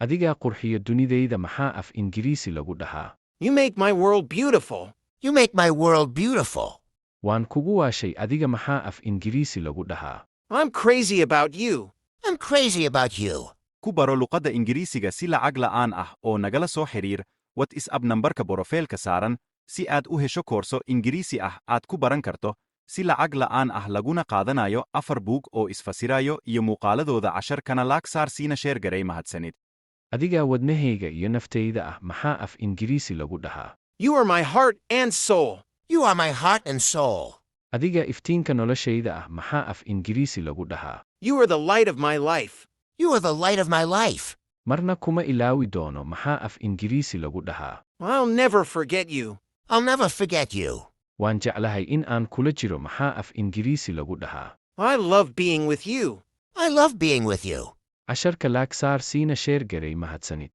Adigaa qurxiya dunidayda maxaa af Ingiriisi lagu dhahaa? You make my world beautiful. You make my world beautiful. Waan kugu waashay adiga maxaa af Ingiriisi lagu dhahaa? I'm crazy about you. I'm crazy about you. Ku baro luqadda Ingiriisiga si lacag la'aan ah oo nagala soo xiriir WhatsApp nambarka borofiilka saaran si aad u hesho koorso Ingiriisi ah aad ku baran karto si lacag la'aan ah laguna qaadanayo 4 buug oo isfasirayo iyo muuqaaladooda casharkana laag saar siina sheer garay mahadsanid. Adigaa wadnahayga iyo naftayda ah maxaa af Ingiriisi lagu dhahaa? You are my heart and soul. You are my heart and soul. Adiga iftiinka noloshayda ah maxaa af Ingiriisi lagu dhahaa? You are the light of my life. You are the light of my life. Marna kuma ilaawi doono maxaa af Ingiriisi lagu dhahaa? I'll never forget you. I'll never forget you. Waan jeclahay in aan kula jiro maxaa af Ingiriisi lagu dhahaa? I love being with you. I love being with you. Casharka laag saar siina sheer garay mahadsanid.